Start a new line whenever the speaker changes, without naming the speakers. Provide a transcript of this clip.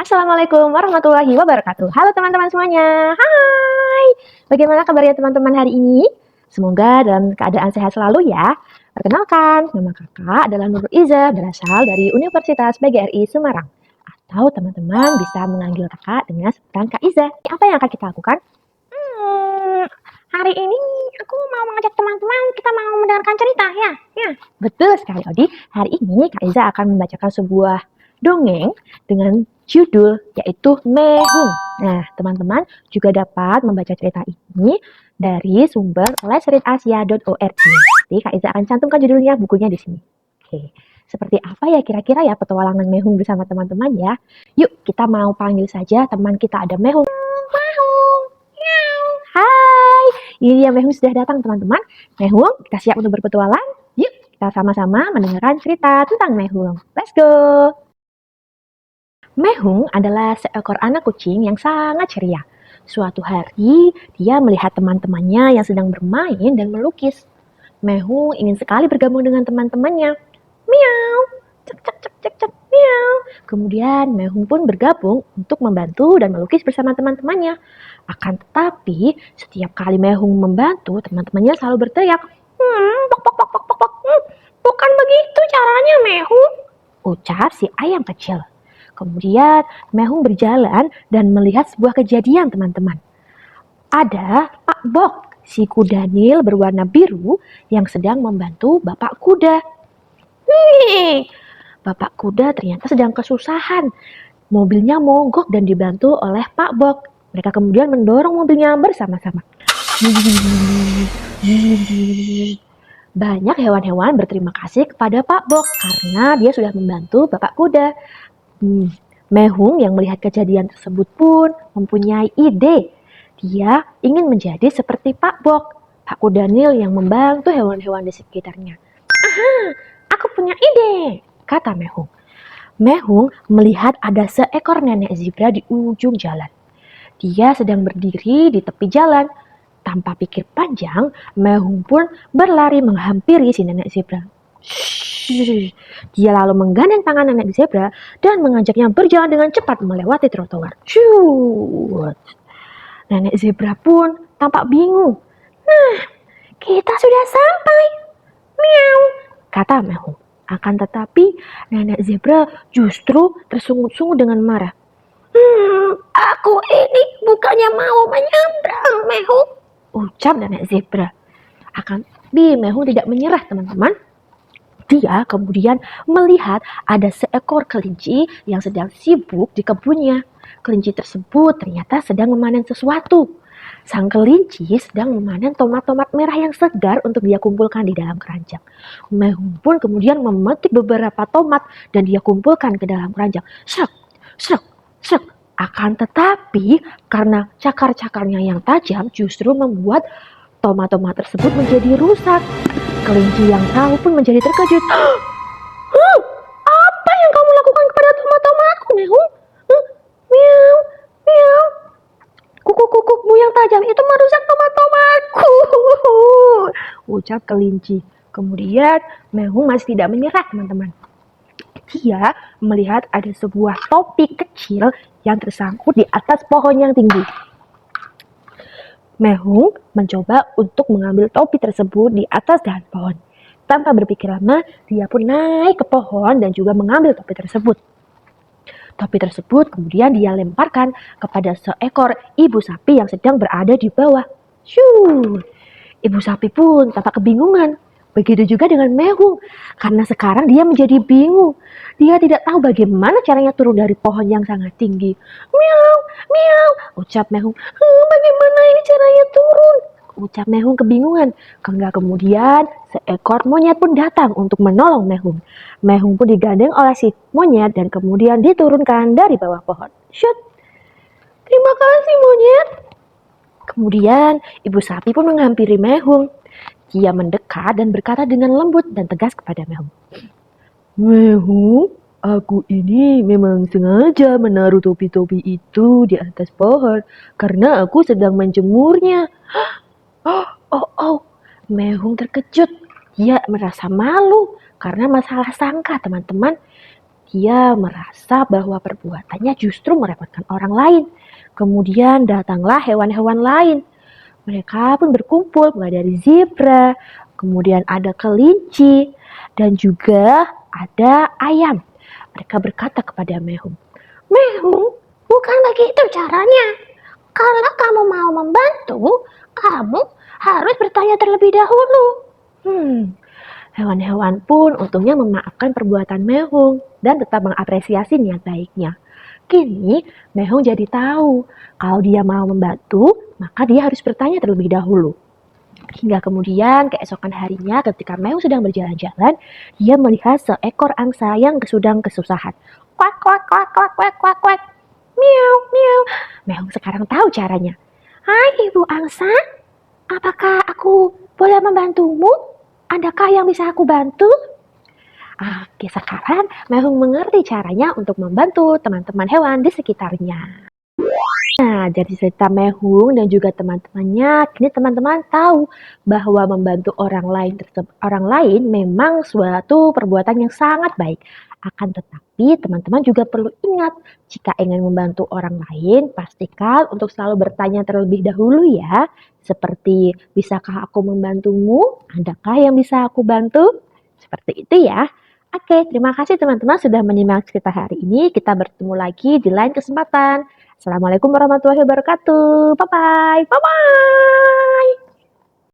Assalamualaikum warahmatullahi wabarakatuh. Halo teman-teman semuanya. Hai. Bagaimana kabarnya teman-teman hari ini? Semoga dalam keadaan sehat selalu ya. Perkenalkan, nama kakak adalah Nurul Iza, berasal dari Universitas PGRI Semarang. Atau teman-teman bisa memanggil kakak dengan sebutan Kak Iza. Apa yang akan kita lakukan? Hari ini aku mau mengajak teman-teman, kita mau mendengarkan cerita ya. Betul sekali Odi. Hari ini Kak Iza akan membacakan sebuah dongeng dengan judul yaitu Mehung. Nah, teman-teman juga dapat membaca cerita ini dari sumber letsreadasia.org. Jadi Kak Iza akan cantumkan judulnya, bukunya di sini. Oke. Seperti apa ya kira-kira ya petualangan Mehung bersama teman-teman ya? Yuk, kita mau panggil saja teman kita, ada Mehung. Hai, ini dia Mehung sudah datang teman-teman. Mehung, kita siap untuk berpetualang? Yuk, kita sama-sama mendengarkan cerita tentang Mehung. Let's go! Mehung adalah seekor anak kucing yang sangat ceria. Suatu hari, dia melihat teman-temannya yang sedang bermain dan melukis. Mehung ingin sekali bergabung dengan teman-temannya. Miau, cek cek cek cek cek, miau. Kemudian Mehung pun bergabung untuk membantu dan melukis bersama teman-temannya. Akan tetapi, setiap kali Mehung membantu, teman-temannya selalu berteriak, pok pok pok pok pok pok. Bukan begitu caranya Mehung, ucap si ayam kecil. Kemudian Mehung berjalan dan melihat sebuah kejadian teman-teman. Ada Pak Bok, si kuda Nil berwarna biru yang sedang membantu Bapak Kuda. Bapak Kuda ternyata sedang kesusahan. Mobilnya mogok dan dibantu oleh Pak Bok. Mereka kemudian mendorong mobilnya bersama-sama. Banyak hewan-hewan berterima kasih kepada Pak Bok karena dia sudah membantu Bapak Kuda. Mehung yang melihat kejadian tersebut pun mempunyai ide. Dia ingin menjadi seperti Pak Bok, Pak Kuda Nil yang membantu hewan-hewan di sekitarnya. Aha, aku punya ide, kata Mehung. Mehung melihat ada seekor nenek zebra di ujung jalan. Dia sedang berdiri di tepi jalan. Tanpa pikir panjang, Mehung pun berlari menghampiri si nenek zebra. Dia lalu menggandeng tangan nenek zebra dan mengajaknya berjalan dengan cepat melewati trotoar. Nenek zebra pun tampak bingung. Nah, kita sudah sampai. Miau, kata Mehung. Akan tetapi, nenek zebra justru tersungut-sungut dengan marah. Aku ini bukannya mau menyeberang, Mehung, ucap nenek zebra. Akan tetapi Mehung tidak menyerah, teman-teman. Dia kemudian melihat ada seekor kelinci yang sedang sibuk di kebunnya. Kelinci tersebut ternyata sedang memanen sesuatu. Sang kelinci sedang memanen tomat-tomat merah yang segar untuk dia kumpulkan di dalam keranjang. Mehung pun kemudian memetik beberapa tomat dan dia kumpulkan ke dalam keranjang. Srek, srek, srek. Akan tetapi karena cakar-cakarnya yang tajam justru membuat tomat-tomat tersebut menjadi rusak. Kelinci yang tahu pun menjadi terkejut. Apa yang kamu lakukan kepada tomat-tomatku, Mehung? Miau, miau. Kuku-kukumu yang tajam itu merusak tomat-tomatku, ucap kelinci. Kemudian Mehung masih tidak menyerah, teman-teman. Dia melihat ada sebuah topi kecil yang tersangkut di atas pohon yang tinggi. Mehung mencoba untuk mengambil topi tersebut di atas dahan pohon. Tanpa berpikir lama, dia pun naik ke pohon dan juga mengambil topi tersebut. Topi tersebut kemudian dia lemparkan kepada seekor ibu sapi yang sedang berada di bawah. Ibu sapi pun tampak kebingungan. Begitu juga dengan Mehung, karena sekarang dia menjadi bingung. Dia tidak tahu bagaimana caranya turun dari pohon yang sangat tinggi. Miau, miau, ucap Mehung. Bagaimana ini caranya turun? Ucap Mehung kebingungan. Kemudian seekor monyet pun datang untuk menolong Mehung. Mehung pun digandeng oleh si monyet dan kemudian diturunkan dari bawah pohon. Shoot. Terima kasih monyet. Kemudian ibu sapi pun menghampiri Mehung. Dia mendekat dan berkata dengan lembut dan tegas kepada Mehung. Mehung, aku ini memang sengaja menaruh topi-topi itu di atas pohon karena aku sedang menjemurnya. Oh, Mehung terkejut. Dia merasa malu karena masalah sangka, teman-teman. Dia merasa bahwa perbuatannya justru merepotkan orang lain. Kemudian datanglah hewan-hewan lain. Mereka pun berkumpul mulai dari zebra, kemudian ada kelinci, dan juga ada ayam. Mereka berkata kepada Mehung, "Mehung, bukan begitu caranya. Kalau kamu mau membantu, kamu harus bertanya terlebih dahulu." Hewan-hewan pun untungnya memaafkan perbuatan Mehung dan tetap mengapresiasi niat baiknya. Kini Mehung jadi tahu kalau dia mau membantu, maka dia harus bertanya terlebih dahulu. Hingga kemudian keesokan harinya ketika Mehung sedang berjalan-jalan, dia melihat seekor angsa yang sedang kesusahan. Kuak, kuak, kuak, kuak, kuak, kuak, kuak. Miau, miau. Mehung sekarang tahu caranya. "Hai Ibu Angsa, apakah aku boleh membantumu? Adakah yang bisa aku bantu?" Oke, sekarang Mehung mengerti caranya untuk membantu teman-teman hewan di sekitarnya. Nah, dari cerita Mehung dan juga teman-temannya, kini teman-teman tahu bahwa membantu orang lain memang suatu perbuatan yang sangat baik. Akan tetapi, teman-teman juga perlu ingat, jika ingin membantu orang lain, pastikan untuk selalu bertanya terlebih dahulu ya. Seperti, bisakah aku membantumu? Adakah yang bisa aku bantu? Seperti itu ya. Oke, terima kasih teman-teman sudah menyimak cerita hari ini. Kita bertemu lagi di lain kesempatan. Assalamualaikum warahmatullahi wabarakatuh. Bye-bye. Bye-bye.